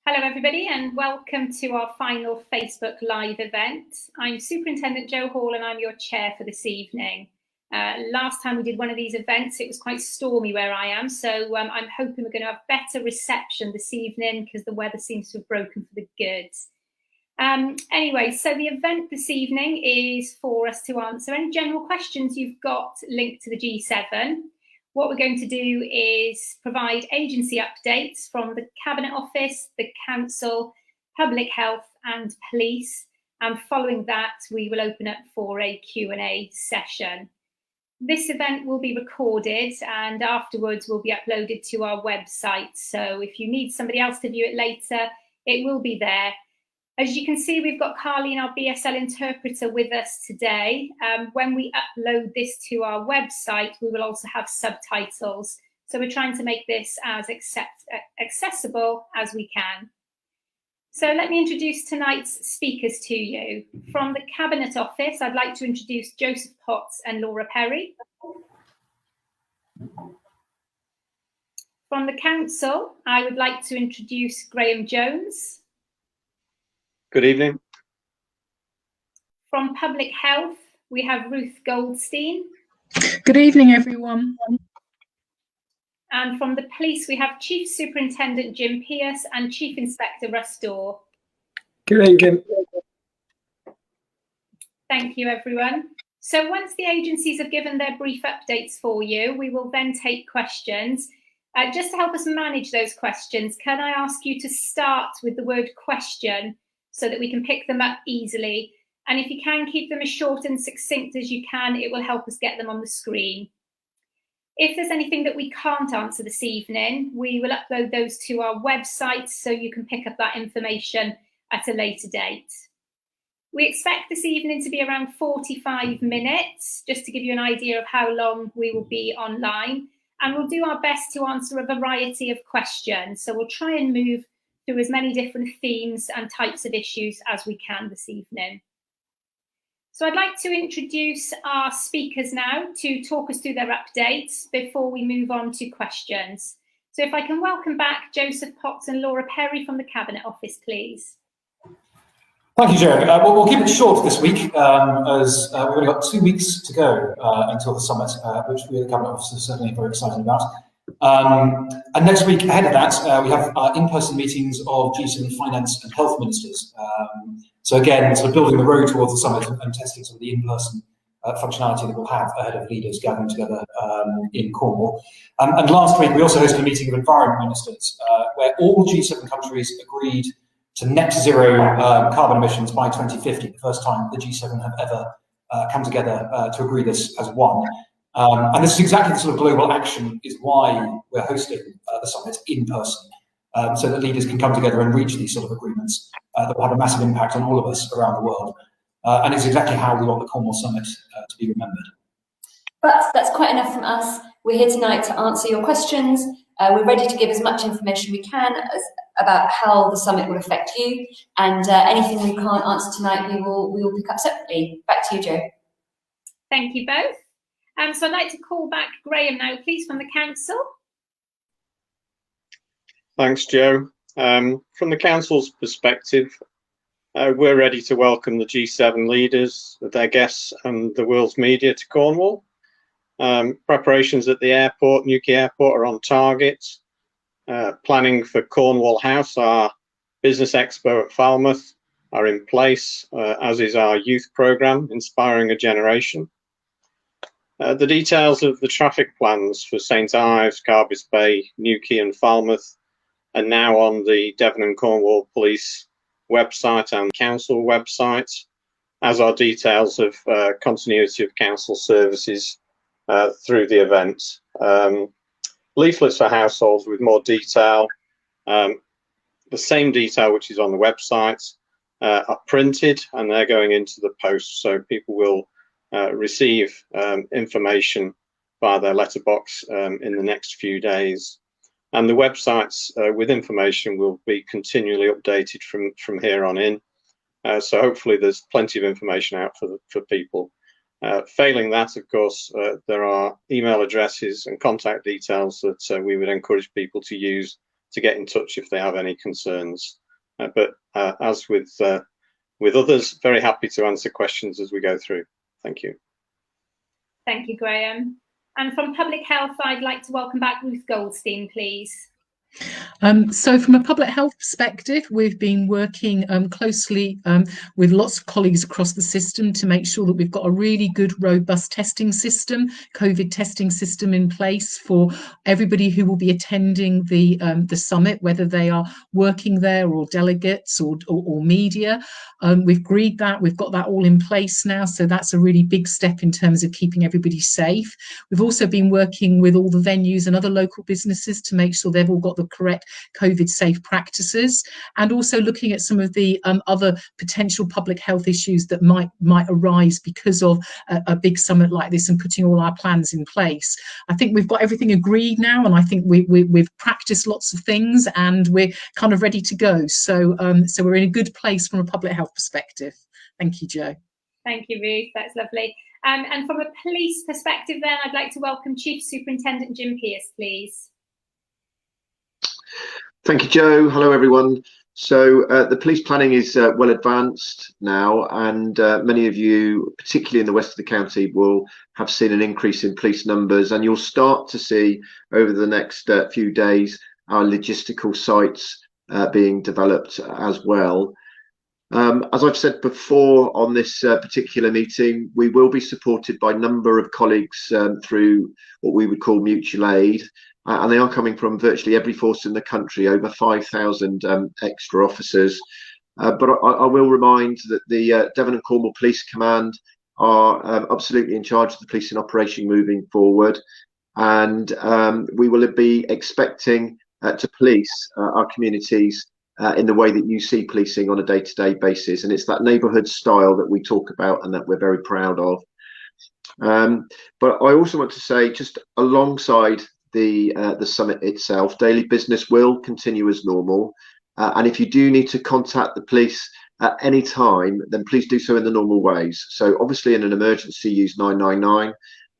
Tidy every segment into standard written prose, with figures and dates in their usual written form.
Hello everybody and welcome to our final Facebook Live event. I'm Superintendent Jo Hall and I'm your chair for this evening. Last time we did one of these events it was quite stormy where I am, so I'm hoping we're going to have better reception this evening because the weather seems to have broken for the good. Anyway, so the event this evening is for us to answer any general questions you've got linked to the G7. What we're going to do is provide agency updates from the Cabinet Office, the Council, Public Health and Police. And following that, we will open up for a Q&A session. This event will be recorded and afterwards will be uploaded to our website. So if you need somebody else to view it later, it will be there. As you can see, we've got Carleen, our BSL interpreter, with us today. When we upload this to our website, we will also have subtitles. So we're trying to make this as accessible as we can. So let me introduce tonight's speakers to you. From the Cabinet Office, I'd like to introduce Joseph Potts and Laura Perry. From the Council, I would like to introduce Graham Jones. Good evening. From Public Health, we have Ruth Goldstein. Good evening, everyone. And from the Police, we have Chief Superintendent Jim Pearce and Chief Inspector Russ Dorr. Good evening. Thank you, everyone. So once the agencies have given their brief updates for you, we will then take questions. Just to help us manage those questions, can I ask you to start with the word question, so that we can pick them up easily. And if you can keep them as short and succinct as you can, it will help us get them on the screen. If there's anything that we can't answer this evening, we will upload those to our website so you can pick up that information at a later date. We expect this evening to be around 45 minutes, just to give you an idea of how long we will be online. And we'll do our best to answer a variety of questions. So we'll try and move through as many different themes and types of issues as we can this evening. So I'd like to introduce our speakers now to talk us through their updates before we move on to questions. So if I can welcome back Joseph Potts and Laura Perry from the Cabinet Office, please. Thank you, Jo. We'll keep it short this week, as we've only got 2 weeks to go until the summit, which we at the Cabinet Office are certainly very excited about. And next week, ahead of that, we have in-person meetings of G7 finance and health ministers. So again, sort of building the road towards the summit and testing some of the in-person functionality that we'll have ahead of leaders gathering together in Cornwall. And last week, we also hosted a meeting of environment ministers, where all G7 countries agreed to net zero carbon emissions by 2050, the first time the G7 have ever come together to agree this as one. And this is exactly the sort of global action is why we're hosting the summit in person, so that leaders can come together and reach these sort of agreements that will have a massive impact on all of us around the world. And it's exactly how we want the Cornwall Summit to be remembered. But that's quite enough from us. We're here tonight to answer your questions. We're ready to give as much information we can about how the summit will affect you. And anything we can't answer tonight, we will pick up separately. Back to you, Jo. Thank you both. So I'd like to call back Graham now, please, from the Council. Thanks, Jo. From the Council's perspective, we're ready to welcome the G7 leaders, their guests and the world's media to Cornwall. Preparations at the airport, Newquay Airport, are on target. Planning for Cornwall House, our business expo at Falmouth, are in place, as is our youth programme, Inspiring a Generation. The details of the traffic plans for St Ives, Carbis Bay, Newquay and Falmouth are now on the Devon and Cornwall Police website and Council website, as are details of continuity of Council services through the event. Leaflets for households with more detail, the same detail which is on the website, are printed and they're going into the post, so people will receive information via their letterbox in the next few days. And the websites with information will be continually updated from here on in. So hopefully there's plenty of information out for people. Failing that, of course, there are email addresses and contact details that we would encourage people to use to get in touch if they have any concerns. But as with others, very happy to answer questions as we go through. Thank you. Thank you, Graham. And from Public Health, I'd like to welcome back Ruth Goldstein, please. So from a public health perspective, we've been working closely with lots of colleagues across the system to make sure that we've got a really good, robust testing system, COVID testing system in place for everybody who will be attending the summit, whether they are working there or delegates or media. We've agreed that, we've got that all in place now, so that's a really big step in terms of keeping everybody safe. We've also been working with all the venues and other local businesses to make sure they've all got the correct COVID safe practices, and also looking at some of the other potential public health issues that might arise because of a big summit like this, and putting all our plans in place. I think we've got everything agreed now, and I think we've practiced lots of things, and we're kind of ready to go. So so we're in a good place from a public health perspective. Thank you, Jo. Thank you, Ruth. That's lovely. And from a police perspective then, I'd like to welcome Chief Superintendent Jim Pearce, please. Thank you, Jo. Hello, everyone. So the police planning is well advanced now, and many of you, particularly in the west of the county, will have seen an increase in police numbers, and you'll start to see over the next few days our logistical sites being developed as well. As I've said before on this particular meeting, we will be supported by a number of colleagues through what we would call mutual aid. And they are coming from virtually every force in the country, over 5,000 extra officers. But I will remind that the Devon and Cornwall Police Command are absolutely in charge of the policing operation moving forward. And we will be expecting to police our communities in the way that you see policing on a day-to-day basis. And it's that neighbourhood style that we talk about and that we're very proud of. But I also want to say, just alongside the summit itself, daily business will continue as normal, and if you do need to contact the police at any time, then please do so in the normal ways. So obviously in an emergency, use 999,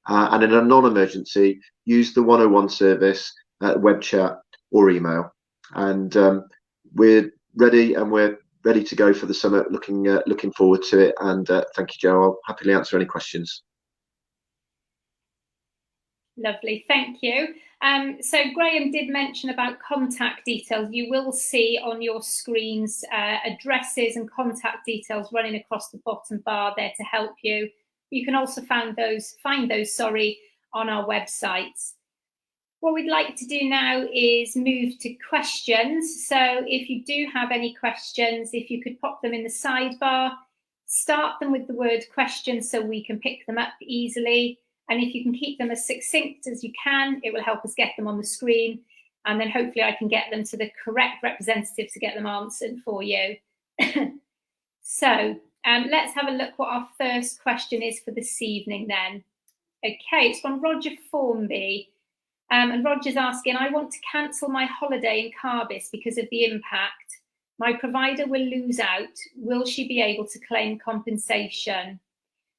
and in a non-emergency, use the 101 service, web chat or email. And we're ready, and we're ready to go for the summit. Looking forward to it, and thank you, Jo. I'll happily answer any questions. Lovely, thank you. So Graham did mention about contact details. You will see on your screens addresses and contact details running across the bottom bar there to help you. You can also find those on our websites. What we'd like to do now is move to questions. So if you do have any questions, if you could pop them in the sidebar, start them with the word question so we can pick them up easily. And if you can keep them as succinct as you can, it will help us get them on the screen. And then hopefully I can get them to the correct representative to get them answered for you. So let's have a look what our first question is for this evening then. Okay, it's from Roger Formby. And Roger's asking, I want to cancel my holiday in Carbis because of the impact. My provider will lose out. Will she be able to claim compensation?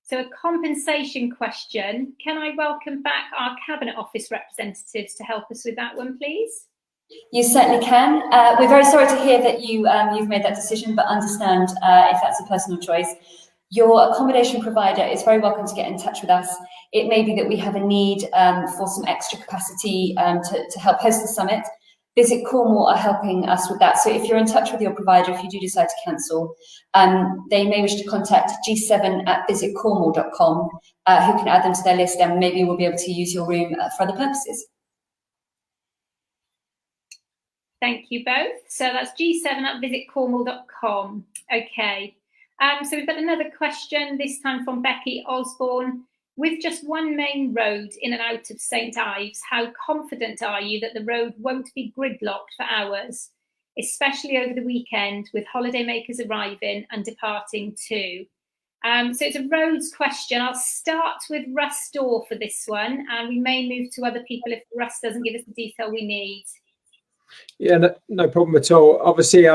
So a compensation question. Can I welcome back our Cabinet Office representatives to help us with that one, please? You certainly can. We're very sorry to hear that you've made that decision, but understand if that's a personal choice. Your accommodation provider is very welcome to get in touch with us. It may be that we have a need for some extra capacity to help host the summit. Visit Cornwall are helping us with that. So if you're in touch with your provider, if you do decide to cancel, they may wish to contact g7@visitcornwall.com, who can add them to their list, and maybe we'll be able to use your room for other purposes. Thank you both. So that's g7@visitcornwall.com. Okay. So we've got another question, this time from Becky Osborne. With just one main road in and out of St Ives, how confident are you that the road won't be gridlocked for hours, especially over the weekend with holidaymakers arriving and departing too? So it's a roads question. I'll start with Russ Dorr for this one, and we may move to other people if Russ doesn't give us the detail we need. Yeah, no problem at all. Obviously,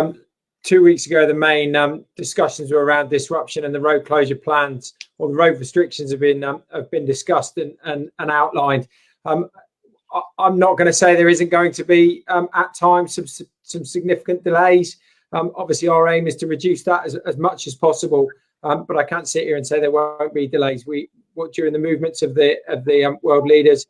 2 weeks ago, the main discussions were around disruption, and the road closure plans or the road restrictions have been discussed and outlined. I'm not going to say there isn't going to be at times some significant delays. Obviously, our aim is to reduce that as much as possible, but I can't sit here and say there won't be delays. During the movements of the world leaders,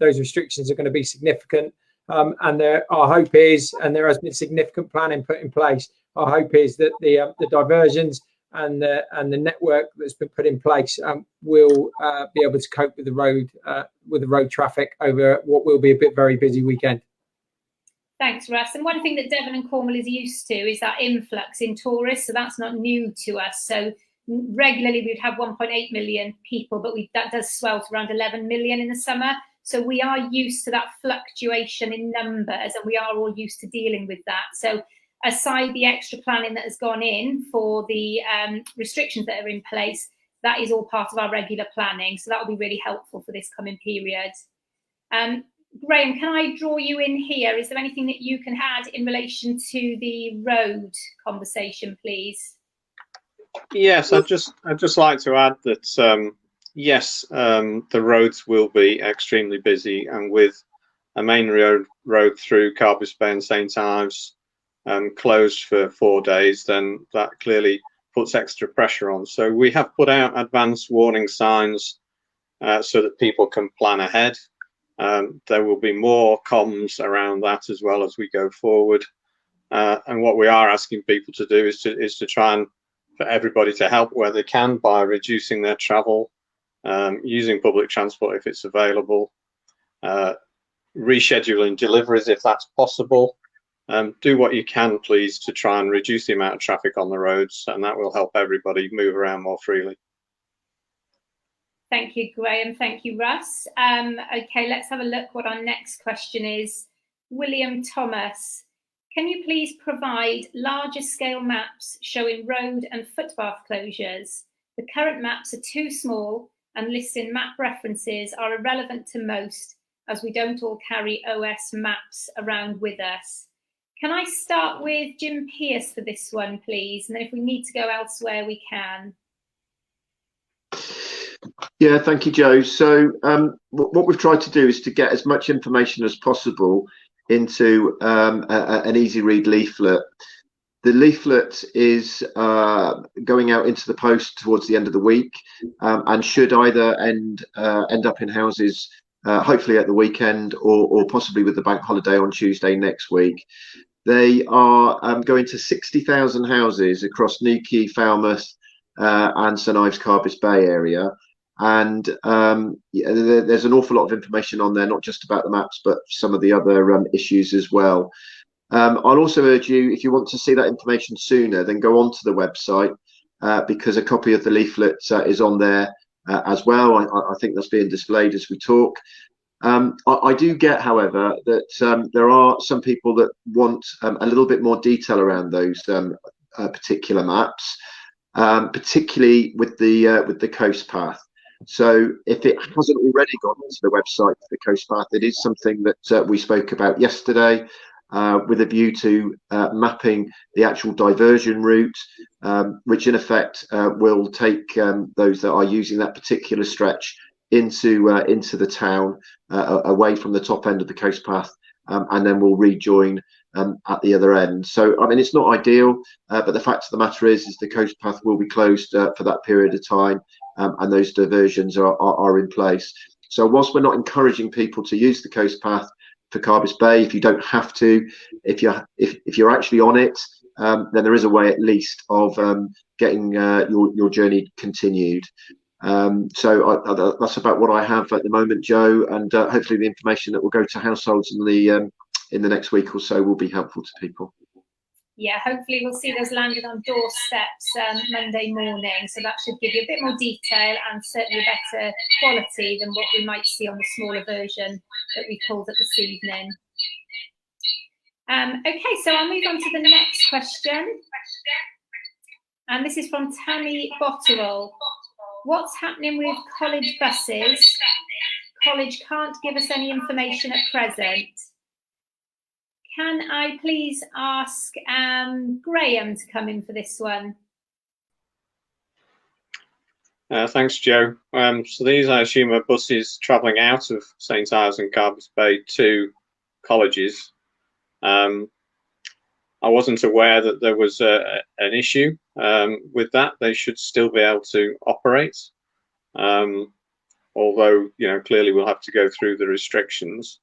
those restrictions are going to be significant, and our hope is, and there has been significant planning put in place. Our hope is that the diversions and the network that's been put in place will be able to cope with the road traffic over what will be a very busy weekend. Thanks, Russ. And one thing that Devon and Cornwall is used to is that influx in tourists, so that's not new to us. So regularly we'd have 1.8 million people, but that does swell to around 11 million in the summer. So we are used to that fluctuation in numbers, and we are all used to dealing with that. So aside the extra planning that has gone in for the restrictions that are in place, that is all part of our regular planning. So that will be really helpful for this coming period. Graham, can I draw you in here? Is there anything that you can add in relation to the road conversation, please? Yes, I'd just like to add that yes, the roads will be extremely busy, and with a main road through Carbis Bay and St Ives closed for 4 days, then that clearly puts extra pressure on. So we have put out advance warning signs so that people can plan ahead. There will be more comms around that as well as we go forward. And what we are asking people to do is to try and for everybody to help where they can by reducing their travel, using public transport if it's available, rescheduling deliveries if that's possible. Do what you can, please, to try and reduce the amount of traffic on the roads, and that will help everybody move around more freely. Thank you, Graham. Thank you, Russ. Okay, let's have a look what our next question is. William Thomas, can you please provide larger scale maps showing road and footpath closures? The current maps are too small, and listing map references are irrelevant to most, as we don't all carry OS maps around with us. Can I start with Jim Pearce for this one, please? And then if we need to go elsewhere, we can. Yeah, thank you, Joe. So what we've tried to do is to get as much information as possible into an easy read leaflet. The leaflet is going out into the post towards the end of the week, and should either end up in houses hopefully at the weekend or possibly with the bank holiday on Tuesday next week. They are going to 60,000 houses across Newquay, Falmouth and St Ives, Carbis Bay area. And yeah, there's an awful lot of information on there, not just about the maps, but some of the other issues as well. I'll also urge you, if you want to see that information sooner, then go onto the website because a copy of the leaflet is on there as well. I think that's being displayed as we talk. I do get, however, that there are some people that want a little bit more detail around those particular maps, particularly with the coast path. So if it hasn't already gone onto the website for the coast path, it is something that we spoke about yesterday, with a view to mapping the actual diversion route, which in effect will take those that are using that particular stretch into the town, away from the top end of the coast path, and then we'll rejoin at the other end. So I mean, it's not ideal, but the fact of the matter is the coast path will be closed for that period of time, and those diversions are in place. So whilst we're not encouraging people to use the coast path for Carbis Bay, if you don't have to, if you're actually on it, then there is a way at least of getting your journey continued. So that's about what I have at the moment, Joe, and hopefully the information that will go to households in the next week or so will be helpful to people. Yeah, hopefully we'll see those landed on doorsteps Monday morning. So that should give you a bit more detail and certainly a better quality than what we might see on the smaller version that we pulled up this evening. Okay, so I'll move on to the next question. And this is from Tammy Botterill. What's happening with college buses? College can't give us any information at present. Can I please ask Graham to come in for this one? Thanks, Joe. So these, I assume, are buses travelling out of St Ives and Carbis Bay to colleges. I wasn't aware that there was an issue with that. They should still be able to operate, although clearly we'll have to go through the restrictions.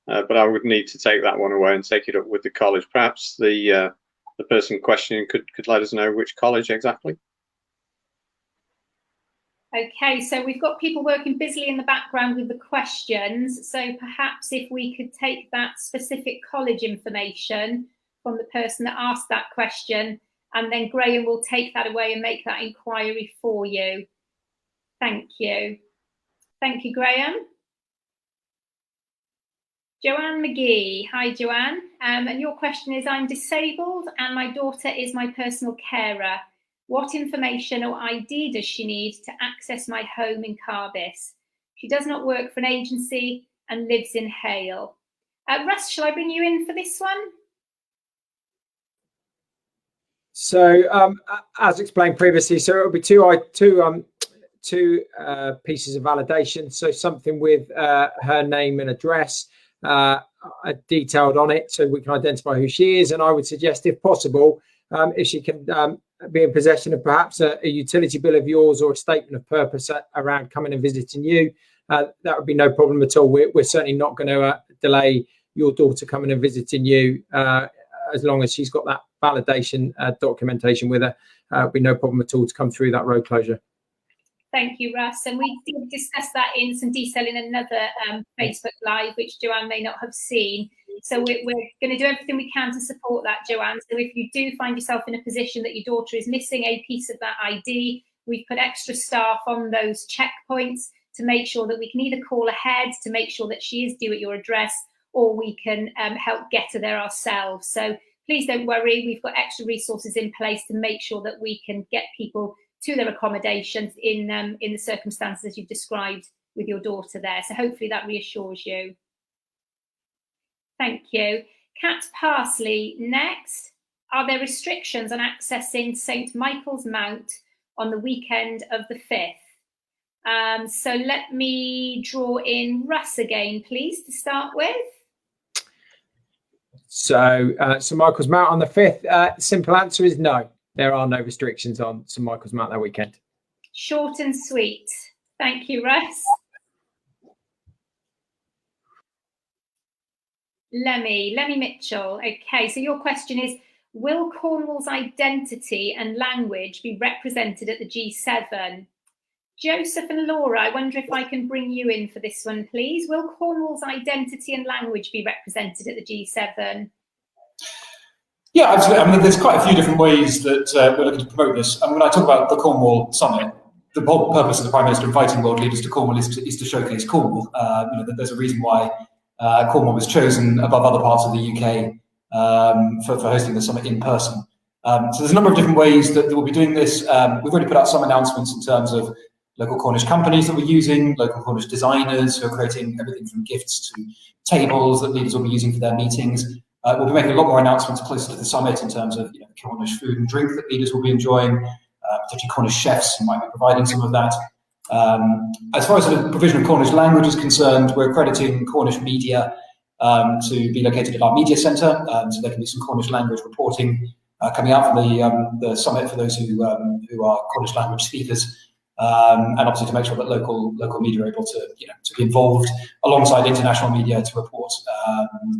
But I would need to take that one away and take it up with the college. Perhaps the person questioning could let us know which college exactly. Okay, so we've got people working busily in the background with the questions. So perhaps if we could take that specific college information from the person that asked that question, and then Graham will take that away and make that inquiry for you. Thank you. Thank you, Graham. Joanne McGee. Hi, Joanne. And your question is, I'm disabled and my daughter is my personal carer. What information or ID does she need to access my home in Carbis? She does not work for an agency and lives in Hale. Russ, shall I bring you in for this one? So, as explained previously, so it'll be two pieces of validation. So something with her name and address detailed on it, so we can identify who she is. And I would suggest, if possible, if she can be in possession of perhaps a utility bill of yours or a statement of purpose around coming and visiting you, that would be no problem at all. We're certainly not going to delay your daughter coming and visiting you as long as she's got that validation documentation with her. It'll be no problem at all to come through that road closure. Thank you, Russ. And we did discuss that in some detail in another Facebook Live, which Joanne may not have seen. So we're going to do everything we can to support that, Joanne. So if you do find yourself in a position that your daughter is missing a piece of that ID, we've put extra staff on those checkpoints to make sure that we can either call ahead to make sure that she is due at your address, or we can help get her there ourselves. So please don't worry, we've got extra resources in place to make sure that we can get people to their accommodations in the circumstances you've described with your daughter there. So hopefully that reassures you. Thank you. Kat Parsley, next. Are there restrictions on accessing St Michael's Mount on the weekend of the 5th? So let me draw in Russ again, please, to start with. So St Michael's Mount on the 5th, simple answer is no. There are no restrictions on St Michael's Mount that weekend. Short and sweet. Thank you, Russ. Lemmy Mitchell. Okay, so your question is, will Cornwall's identity and language be represented at the G7? Joseph and Laura, I wonder if I can bring you in for this one, please. Will Cornwall's identity and language be represented at the G7? Yeah, absolutely. I mean, there's quite a few different ways that we're looking to promote this. And when I talk about the Cornwall Summit, the whole purpose of the Prime Minister inviting world leaders to Cornwall is to showcase Cornwall. There's a reason why Cornwall was chosen above other parts of the UK for hosting the summit in person. So there's a number of different ways that we'll be doing this. We've already put out some announcements in terms of local Cornish companies that we're using, local Cornish designers who are creating everything from gifts to tables that leaders will be using for their meetings. We'll be making a lot more announcements closer to the summit in terms of Cornish food and drink that leaders will be enjoying, particularly Cornish chefs who might be providing some of that. As far as the provision of Cornish language is concerned, we're accrediting Cornish media to be located at our media centre, so there can be some Cornish language reporting coming out from the summit for those who are Cornish language speakers. And obviously to make sure that local media are able to be involved alongside international media to report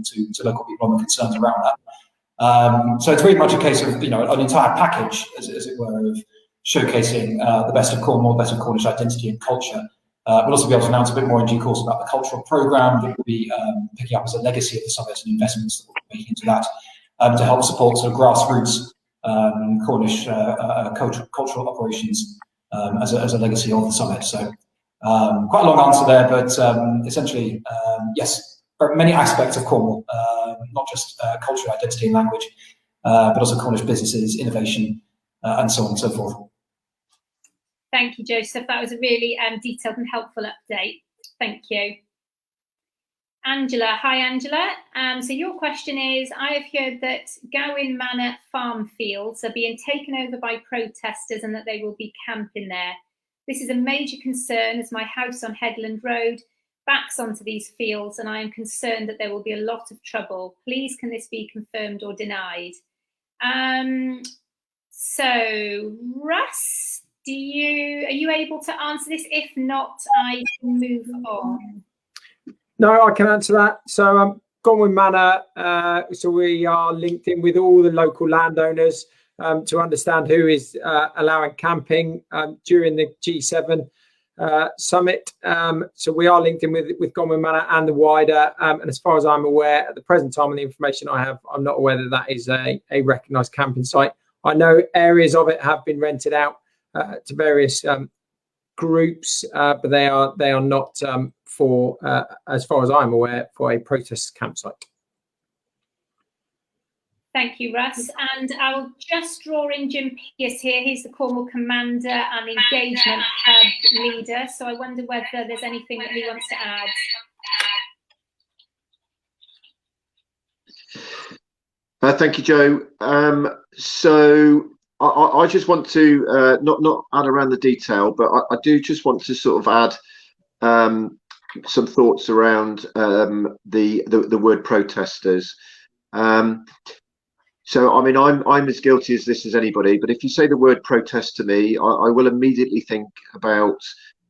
to local people on the concerns around that. So it's very much a case of an entire package, as it were, of showcasing the best of Cornwall, the best of Cornish identity and culture. We'll also be able to announce a bit more in due course about the cultural programme that we'll be picking up as a legacy of the summit and investments that we'll be making into that to help support sort of grassroots Cornish cultural operations. As a legacy of the summit. So quite a long answer there, but essentially, yes, many aspects of Cornwall, not just culture, identity and language, but also Cornish businesses, innovation, and so on and so forth. Thank you, Joseph. That was a really detailed and helpful update. Thank you. Angela, hi Angela. So your question is, I have heard that Gowin Manor Farm fields are being taken over by protesters and that they will be camping there. This is a major concern as my house on Headland Road backs onto these fields and I am concerned that there will be a lot of trouble. Please can this be confirmed or denied? So Russ, are you able to answer this? If not, I can move on. No, I can answer that. So Gowin Manor, so we are linked in with all the local landowners to understand who is allowing camping during the G7 summit. So we are linked in with Gowin Manor and the wider, and as far as I'm aware at the present time, and the information I have, I'm not aware that that is a recognised camping site. I know areas of it have been rented out to various groups, but they are not for, as far as I'm aware, for a protest campsite. Thank you, Russ. And I'll just draw in Jim Pierce here. He's the Cornwall Commander and Engagement Hub leader. So I wonder whether there's anything that he wants to add. Thank you, Joe. So I just want to not add around the detail, but I do just want to sort of add some thoughts around the word protesters. So, I mean, I'm as guilty as this as anybody, but if you say the word protest to me, I will immediately think about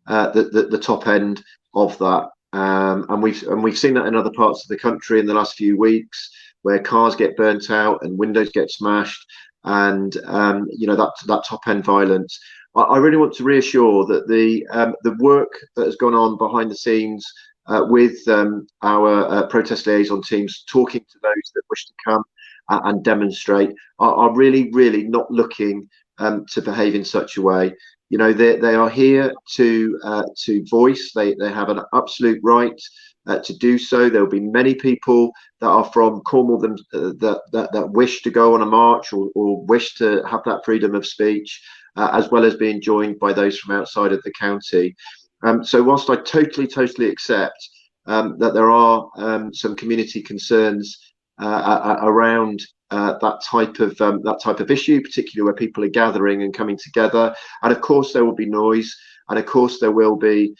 the top end of that. And we've seen that in other parts of the country in the last few weeks, where cars get burnt out and windows get smashed, and you know, that top end violence. I really want to reassure that the work that has gone on behind the scenes with our protest liaison teams, talking to those that wish to come and demonstrate, are really not looking to behave in such a way. You know, they are here to voice. They have an absolute right to do so. There will be many people that are from Cornwall that wish to go on a march or wish to have that freedom of speech, as well as being joined by those from outside of the county. So whilst I totally accept that there are some community concerns around that type of issue, particularly where people are gathering and coming together, and of course there will be noise, and of course there will be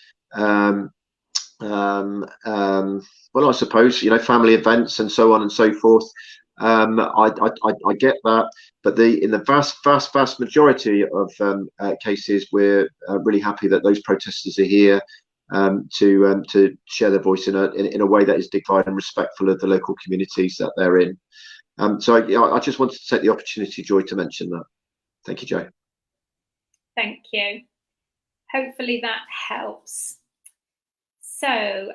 well, I suppose, you know, family events and so on and so forth. I get that, but in the vast majority of cases, we're really happy that those protesters are here to share their voice in a way that is dignified and respectful of the local communities that they're in. So I just wanted to take the opportunity, Joy, to mention that. Thank you, Joe. Thank you. Hopefully that helps. So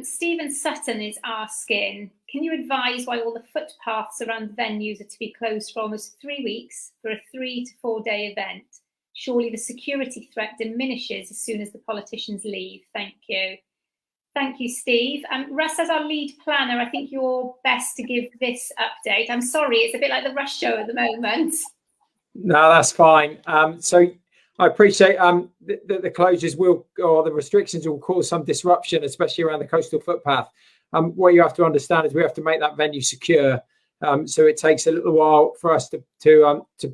Stephen Sutton is asking, can you advise why all the footpaths around the venues are to be closed for almost 3 weeks for a 3 to 4 day event? Surely the security threat diminishes as soon as the politicians leave. Thank you. Thank you, Steve. Russ, as our lead planner, I think you're best to give this update. I'm sorry, it's a bit like the Rush show at the moment. No, that's fine. So I appreciate the closures or the restrictions will cause some disruption, especially around the coastal footpath. What you have to understand is we have to make that venue secure. So it takes a little while for us to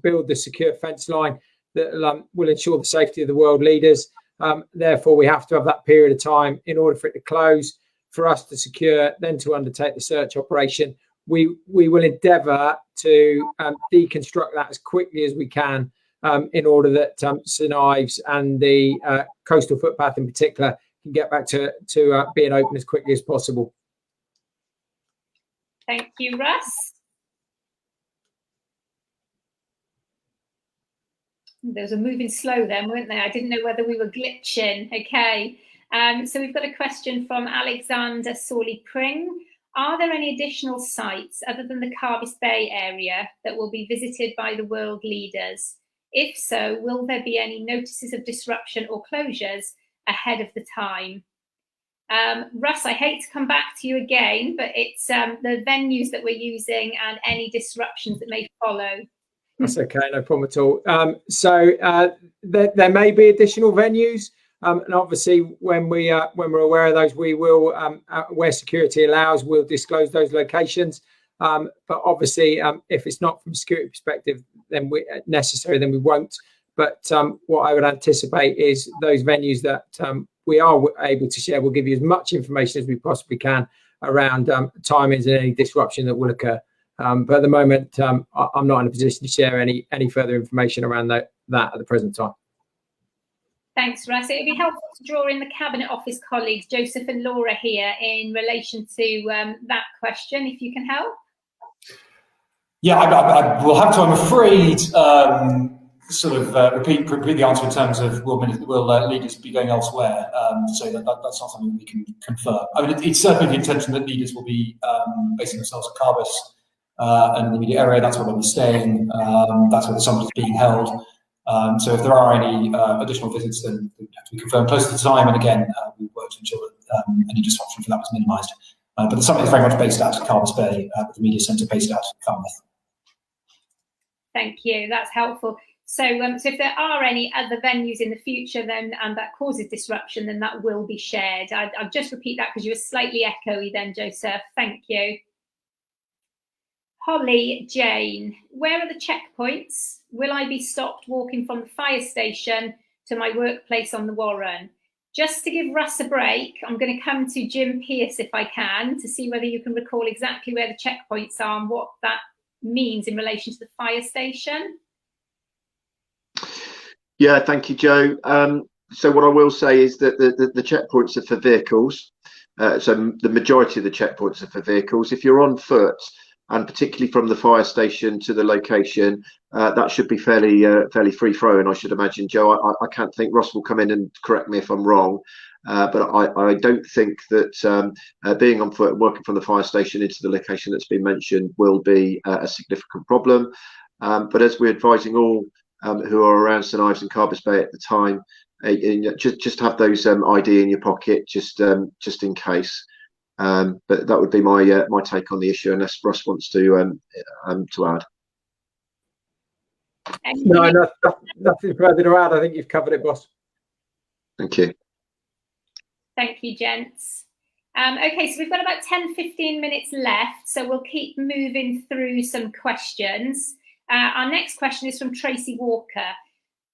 build the secure fence line that will ensure the safety of the world leaders. Therefore, we have to have that period of time in order for it to close, for us to secure, then to undertake the search operation. We will endeavour to deconstruct that as quickly as we can, in order that St Ives and the coastal footpath in particular can get back to being open as quickly as possible. Thank you, Russ. There was a moving slow then, weren't there? I didn't know whether we were glitching. Okay. So we've got a question from Alexander Sawley-Pring. Are there any additional sites other than the Carbis Bay area that will be visited by the world leaders? If so, will there be any notices of disruption or closures ahead of the time? Russ, I hate to come back to you again, but it's the venues that we're using and any disruptions that may follow. That's okay, no problem at all. So there may be additional venues, and obviously when we're aware of those, we will, where security allows, we'll disclose those locations. But obviously, if it's not from a security perspective, then we won't. But what I would anticipate is those venues that we are able to share will give you as much information as we possibly can around timings and any disruption that will occur. But at the moment, I'm not in a position to share any further information around that at the present time. Thanks, Russ. It'd be helpful to draw in the Cabinet Office colleagues, Joseph and Laura, here in relation to that question, if you can help. Yeah, I will have to, I'm afraid, repeat the answer in terms of will leaders be going elsewhere. So that's not something we can confirm. I mean, it's certainly the intention that leaders will be basing themselves at Carbis and the immediate area. That's where they'll be staying. That's where the summit is being held. So if there are any additional visits, then they have to be confirmed close to the time. And again, we work to ensure that any disruption for that was minimised. But the summit is very much based out of Carbis Bay, with the media centre based out of Falmouth. Thank you. That's helpful. So if there are any other venues in the future then and that causes disruption, then that will be shared. I'll just repeat that because you were slightly echoey then, Joseph. Thank you. Holly Jane, where are the checkpoints? Will I be stopped walking from the fire station to my workplace on the Warren? Just to give Russ a break, I'm going to come to Jim Pearce if I can, to see whether you can recall exactly where the checkpoints are and what that means in relation to the fire station. Yeah, thank you, Joe. So what I will say is that the checkpoints are for vehicles. So the majority of the checkpoints are for vehicles. If you're on foot, and particularly from the fire station to the location, that should be fairly free flowing, I should imagine, Joe. I can't think, Ross will come in and correct me if I'm wrong, but I don't think that being on foot and working from the fire station into the location that's been mentioned will be a significant problem. But as we're advising all who are around St Ives and Carbis Bay at the time, just have those ID in your pocket, just in case. But that would be my my take on the issue, unless Russ wants to add. No, nothing further to add. I think you've covered it, boss. Thank you. Thank you, gents. Okay, so we've got about 10-15 minutes left, so we'll keep moving through some questions. Our next question is from Tracy Walker.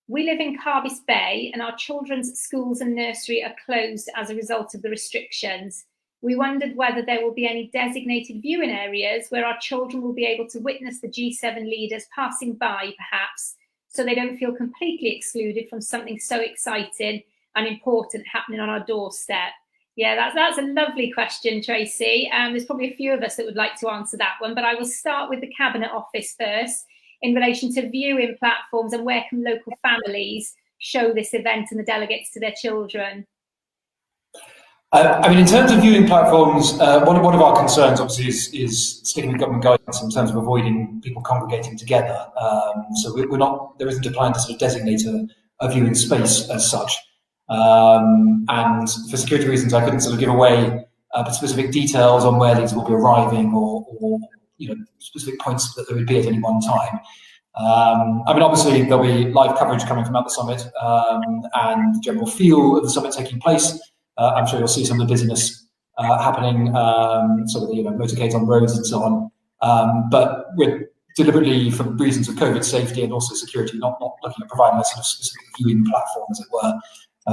We live in Carbis Bay and our children's schools and nursery are closed as a result of the restrictions. We wondered whether there will be any designated viewing areas where our children will be able to witness the G7 leaders passing by, perhaps, so they don't feel completely excluded from something so exciting and important happening on our doorstep. Yeah, that's a lovely question, Tracy. There's probably a few of us that would like to answer that one, but I will start with the Cabinet Office first in relation to viewing platforms and where can local families show this event and the delegates to their children. I mean, in terms of viewing platforms, one of our concerns, obviously, is sticking with government guidance in terms of avoiding people congregating together. So there isn't a plan to sort of designate a viewing space as such. And for security reasons, I couldn't sort of give away specific details on where these will be arriving or specific points that there would be at any one time. I mean, obviously, there'll be live coverage coming from at the summit and the general feel of the summit taking place. I'm sure you'll see some of the busyness happening, sort of motorcades on roads and so on. But we're deliberately, for reasons of COVID safety and also security, not looking at providing a sort of specific viewing platform, as it were,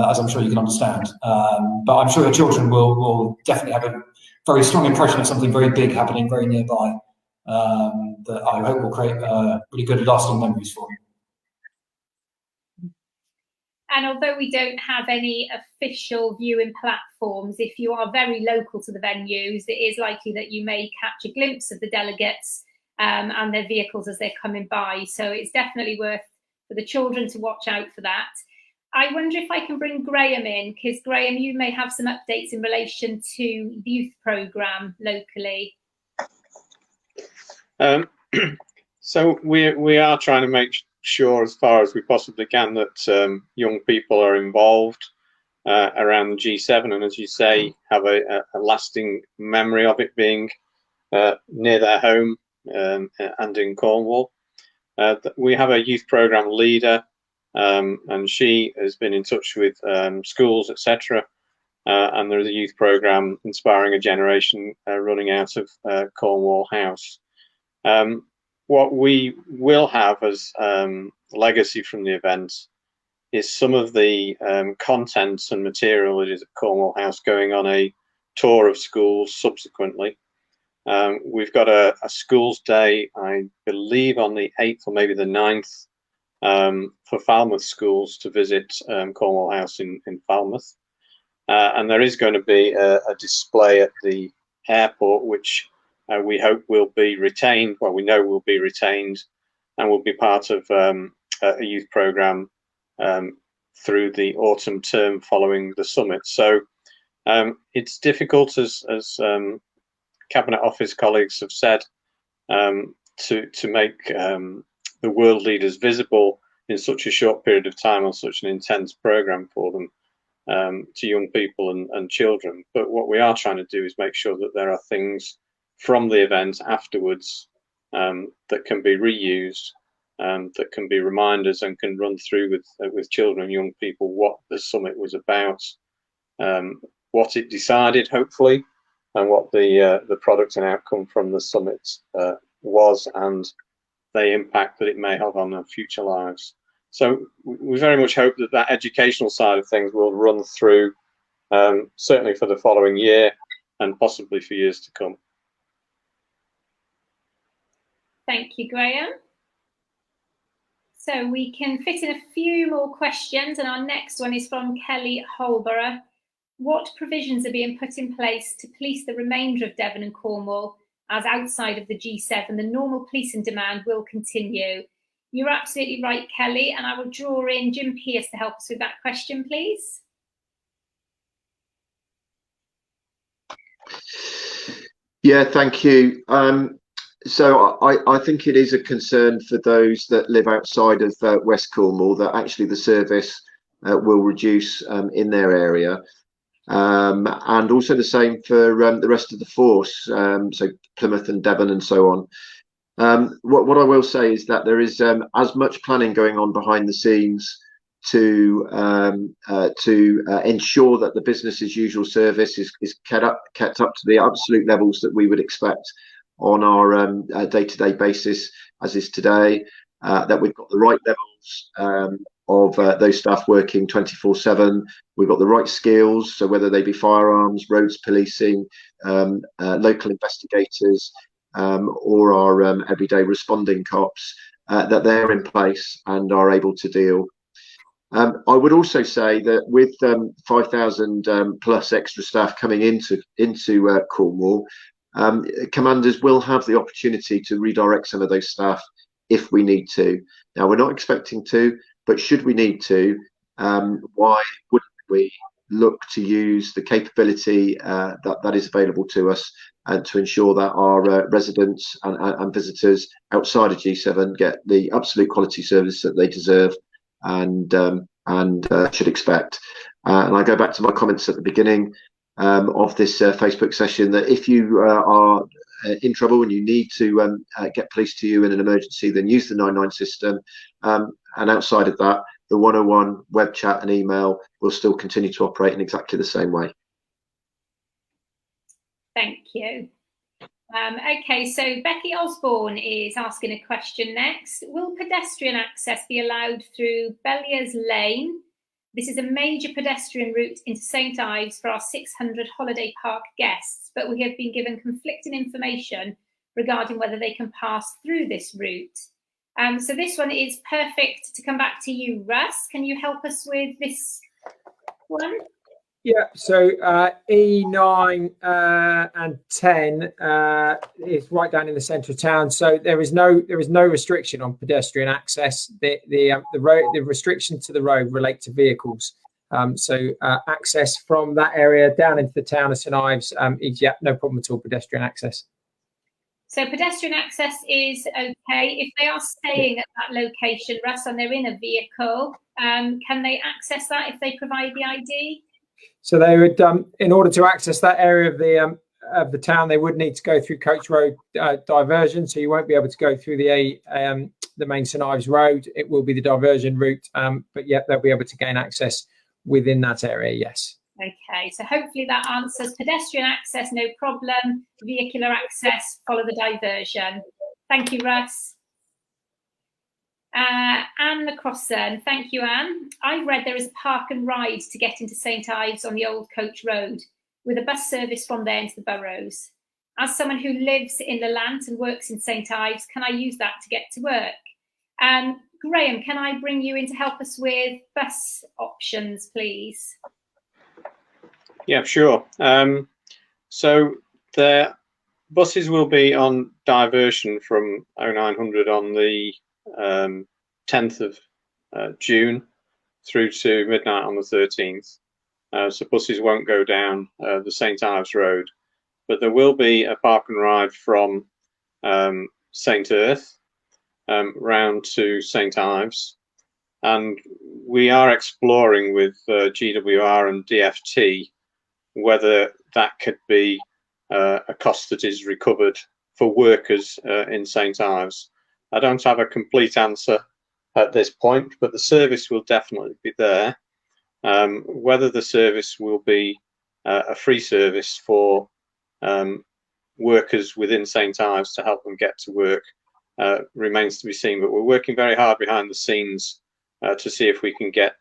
as I'm sure you can understand. But I'm sure your children will definitely have a very strong impression of something very big happening very nearby that I hope will create really good lasting memories for them. And although we don't have any official viewing platforms, if you are very local to the venues, it is likely that you may catch a glimpse of the delegates and their vehicles as they're coming by. So it's definitely worth for the children to watch out for that. I wonder if I can bring Graham in, because Graham, you may have some updates in relation to the youth programme locally. So we are trying to make sure, as far as we possibly can, that young people are involved around the G7, and as you say, have a lasting memory of it being near their home and in Cornwall. We have a youth programme leader, and she has been in touch with schools, etc. And there is a youth programme inspiring a generation running out of Cornwall House. What we will have as legacy from the event is some of the contents and material that is at Cornwall House going on a tour of schools subsequently. We've got a schools day, I believe, on the 8th or maybe the 9th for Falmouth schools to visit Cornwall House in Falmouth. And there is going to be a display at the airport, which we hope will be retained. Well, we know will be retained and will be part of a youth programme through the autumn term following the summit. So it's difficult, as Cabinet Office colleagues have said, to make the world leaders visible in such a short period of time on such an intense programme for them, to young people and children. But what we are trying to do is make sure that there are things from the event afterwards that can be reused, that can be reminders and can run through with children and young people what the summit was about, what it decided, hopefully, and what the product and outcome from the summit was, and the impact that it may have on their future lives. So we very much hope that that educational side of things will run through, certainly for the following year and possibly for years to come. Thank you, Graham. So we can fit in a few more questions, and our next one is from Kelly Holborough. What provisions are being put in place to police the remainder of Devon and Cornwall, as outside of the G7 the normal policing demand will continue? You're absolutely right, Kelly, and I will draw in Jim Pearce to help us with that question, please. Yeah, thank you. So I think it is a concern for those that live outside of West Cornwall that actually the service will reduce in their area. And also the same for the rest of the force, so Plymouth and Devon and so on. What I will say is that there is as much planning going on behind the scenes to ensure that the business as usual service is kept up to the absolute levels that we would expect on our day-to-day basis, as is today, that we've got the right levels of those staff working 24/7. We've got the right skills, so whether they be firearms, roads policing, local investigators, or our everyday responding cops, that they're in place and are able to deal. I would also say that with 5,000 plus extra staff coming into Cornwall, commanders will have the opportunity to redirect some of those staff if we need to. Now, we're not expecting to, but should we need to, why wouldn't we look to use the capability that is available to us and to ensure that our residents and visitors outside of G7 get the absolute quality service that they deserve and should expect. And I go back to my comments at the beginning of this Facebook session, that if you are in trouble and you need to get police to you in an emergency, then use the 99 system. And outside of that, the 101 web chat and email will still continue to operate in exactly the same way. Thank you. Okay, so Becky Osborne is asking a question next. Will pedestrian access be allowed through Belyars Lane? This is a major pedestrian route into St Ives for our 600 holiday park guests, but we have been given conflicting information regarding whether they can pass through this route. So this one is perfect to come back to you, Russ. Can you help us with this one? Yeah, so E9 and 10 is right down in the centre of town. So there is no restriction on pedestrian access. The restriction to the road relate to vehicles. So access from that area down into the town of St Ives is no problem at all. Pedestrian access. So pedestrian access is okay if they are staying at that location, Russ, and they're in a vehicle. Can they access that if they provide the ID? So they would, in order to access that area of the town, they would need to go through Coach Road diversion. So you won't be able to go through the main St Ives Road. It will be the diversion route, but yet they'll be able to gain access within that area. Yes. Okay, so hopefully that answers pedestrian access, no problem. Vehicular access, follow the diversion. Thank you, Russ. Anne McCrossan, thank you, Anne. I've read there is a park and ride to get into St Ives on the old coach road, with a bus service from there into the Burrows. As someone who lives in Lelant and works in St Ives, can I use that to get to work? Graham, can I bring you in to help us with bus options, please? Yeah, sure. So the buses will be on diversion from 0900 on the 10th of June through to midnight on the 13th. So buses won't go down the St Ives Road, but there will be a park and ride from St Earth round to St Ives, and we are exploring with GWR and DFT whether that could be a cost that is recovered for workers in St Ives. I don't have a complete answer at this point, but the service will definitely be there. Whether the service will be a free service for workers within St Ives to help them get to work remains to be seen, but we're working very hard behind the scenes to see if we can get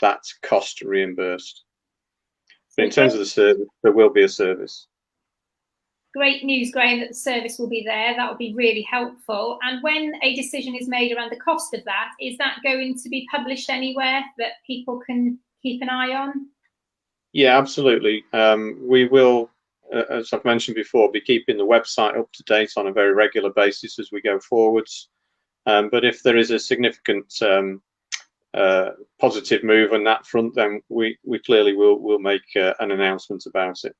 that cost reimbursed. But in terms of the service, there will be a service. Great news, Graham, that the service will be there. That will be really helpful. And when a decision is made around the cost of that, is that going to be published anywhere that people can keep an eye on? Yeah, absolutely. We will, as I've mentioned before, be keeping the website up to date on a very regular basis as we go forwards. But if there is a significant positive move on that front, then we clearly will make an announcement about it.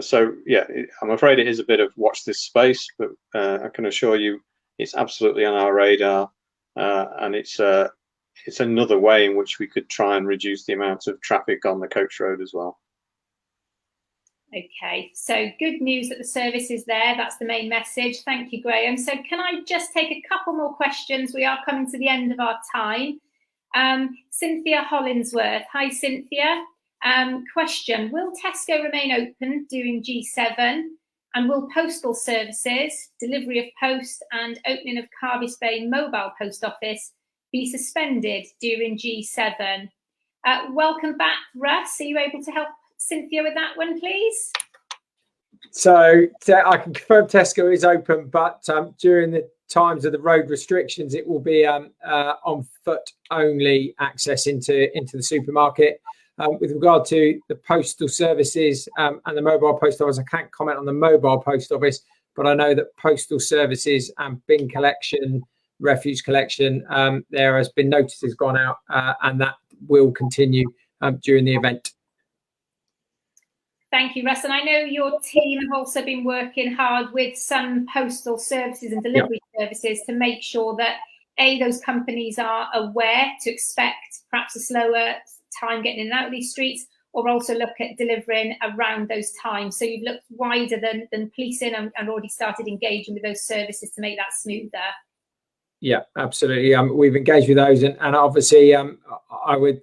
So yeah, I'm afraid it is a bit of watch this space, but I can assure you it's absolutely on our radar, and it's another way in which we could try and reduce the amount of traffic on the coach road as well. Okay, so good news that the service is there. That's the main message. Thank you, Graham. So can I just take a couple more questions? We are coming to the end of our time. Cynthia Hollinsworth. Hi, Cynthia. Question, will Tesco remain open during G7, and will postal services, delivery of post and opening of Carbis Bay mobile post office be suspended during G7? Welcome back, Russ. Are you able to help Cynthia with that one, please? So I can confirm Tesco is open, but during the times of the road restrictions, it will be on foot only access into the supermarket. With regard to the postal services and the mobile post office, I can't comment on the mobile post office, but I know that postal services and bin collection, refuse collection, there has been notices gone out, and that will continue during the event. Thank you, Russ. And I know your team have also been working hard with some postal services and delivery services to make sure that, A, those companies are aware to expect perhaps a slower time getting in and out of these streets, or also look at delivering around those times. So you've looked wider than policing and already started engaging with those services to make that smoother. Yeah, absolutely. We've engaged with those, and obviously,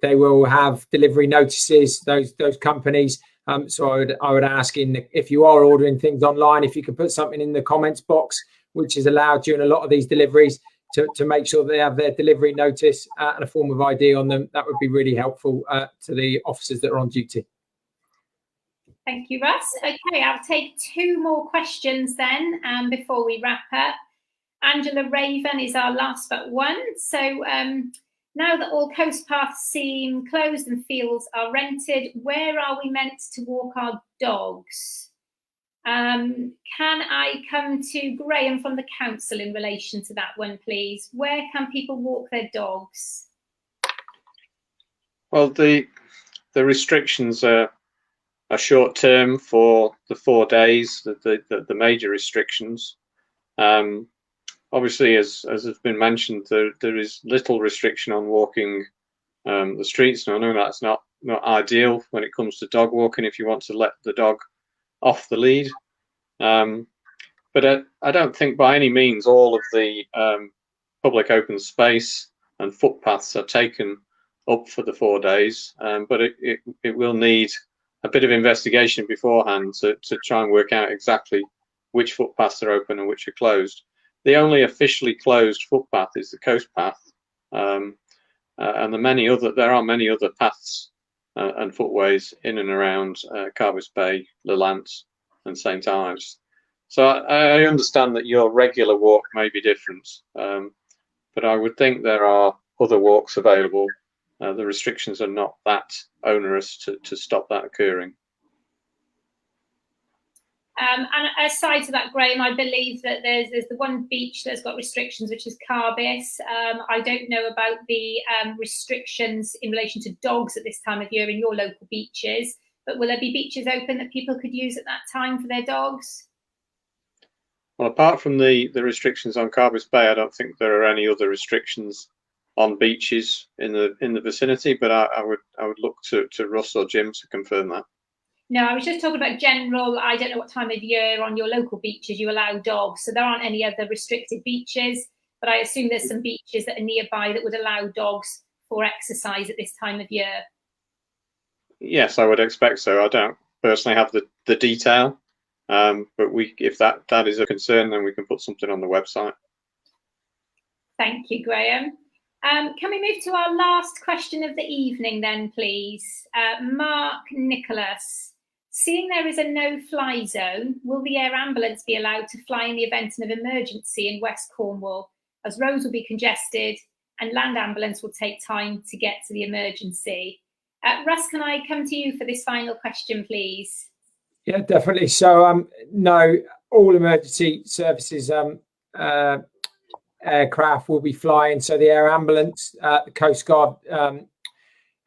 they will have delivery notices. Those companies. So I would ask, if you are ordering things online, if you could put something in the comments box, which is allowed during a lot of these deliveries, to make sure they have their delivery notice and a form of ID on them. That would be really helpful to the officers that are on duty. Thank you, Russ. Okay, I'll take two more questions then before we wrap up. Angela Raven is our last but one. So now that all coast paths seem closed and fields are rented, where are we meant to walk our dogs? Can I come to Graham from the council in relation to that one, please? Where can people walk their dogs? Well, the restrictions are short term for the 4 days, the major restrictions. Obviously, as has been mentioned, there is little restriction on walking the streets. Now, I know that's not ideal when it comes to dog walking if you want to let the dog off the lead. But I don't think by any means all of the public open space and footpaths are taken up for the 4 days, but it will need a bit of investigation beforehand to try and work out exactly which footpaths are open and which are closed. the only officially closed footpath is the coast path, and there are many other paths and footways in and around Carbis Bay, Lelant, and St Ives. So I understand that your regular walk may be different, but I would think there are other walks available. The restrictions are not that onerous to stop that occurring. And aside to that, Graham, I believe that there's the one beach that's got restrictions, which is Carbis. I don't know about the restrictions in relation to dogs at this time of year in your local beaches, but will there be beaches open that people could use at that time for their dogs? Well, apart from the restrictions on Carbis Bay, I don't think there are any other restrictions on beaches in the vicinity, but I would look to Russ or Jim to confirm that. No, I was just talking about general. I don't know what time of year on your local beaches you allow dogs, so there aren't any other restricted beaches, but I assume there's some beaches that are nearby that would allow dogs for exercise at this time of year. Yes, I would expect so. I don't personally have the detail, but if that is a concern, then we can put something on the website. Thank you, Graham. Can we move to our last question of the evening then, please? Mark Nicholas. Seeing there is a no-fly zone, will the air ambulance be allowed to fly in the event of an emergency in West Cornwall, as roads will be congested and land ambulance will take time to get to the emergency? Russ, can I come to you for this final question, please? Yeah, definitely. So, no, all emergency services aircraft will be flying. So the air ambulance, the Coast Guard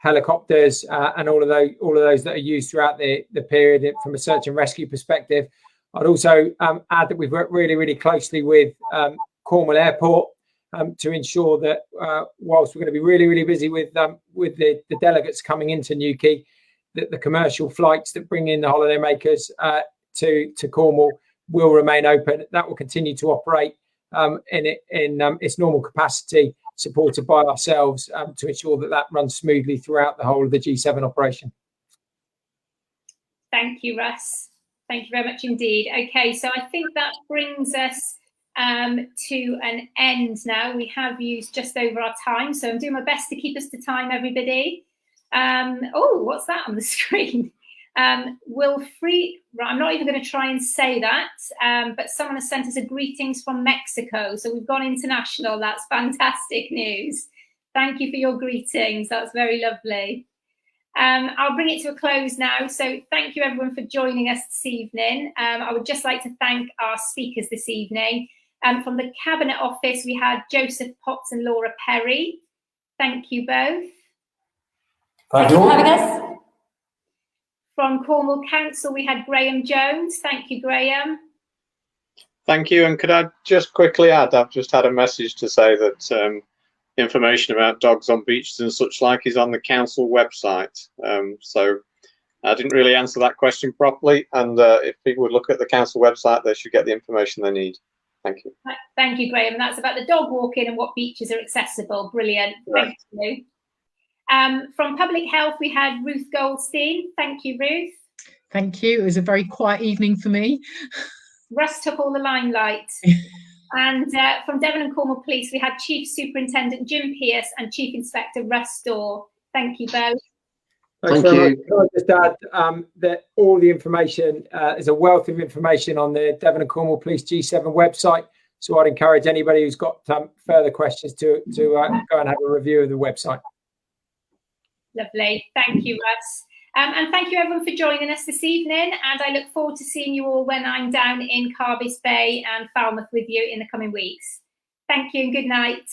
helicopters, and all of those that are used throughout the period from a search and rescue perspective. I'd also add that we've worked really, really closely with Cornwall Airport to ensure that whilst we're going to be really, really busy with the delegates coming into Newquay, that the commercial flights that bring in the holidaymakers to Cornwall will remain open. That will continue to operate in its normal capacity, supported by ourselves to ensure that runs smoothly throughout the whole of the G7 operation. Thank you, Russ. Thank you very much indeed. Okay, so I think that brings us to an end now. We have used just over our time, so I'm doing my best to keep us to time, everybody. Oh, what's that on the screen? I'm not even going to try and say that, but someone has sent us a greetings from Mexico. So we've gone international. That's fantastic news. Thank you for your greetings. That's very lovely. I'll bring it to a close now. So thank you everyone for joining us this evening. I would just like to thank our speakers this evening. From the Cabinet Office, we had Joseph Potts and Laura Perry. Thank you both. Thank you for having us. From Cornwall Council, we had Graham Jones. Thank you, Graham. Thank you. And could I just quickly add, I've just had a message to say that information about dogs on beaches and such like is on the council website. So I didn't really answer that question properly. And if people would look at the council website, they should get the information they need. Thank you. Thank you, Graham. And that's about the dog walking and what beaches are accessible. Brilliant. Right. Thank you. From Public Health, we had Ruth Goldstein. Thank you, Ruth. Thank you. It was a very quiet evening for me. Russ took all the limelight. And from Devon and Cornwall Police, we had Chief Superintendent Jim Pearce and Chief Inspector Russ Storr. Thank you both. Thanks very much. Can I just add that all the information is a wealth of information on the Devon and Cornwall Police G7 website. So I'd encourage anybody who's got further questions to go and have a review of the website. Lovely. Thank you, Russ. And thank you everyone for joining us this evening. And I look forward to seeing you all when I'm down in Carbis Bay and Falmouth with you in the coming weeks. Thank you and good night.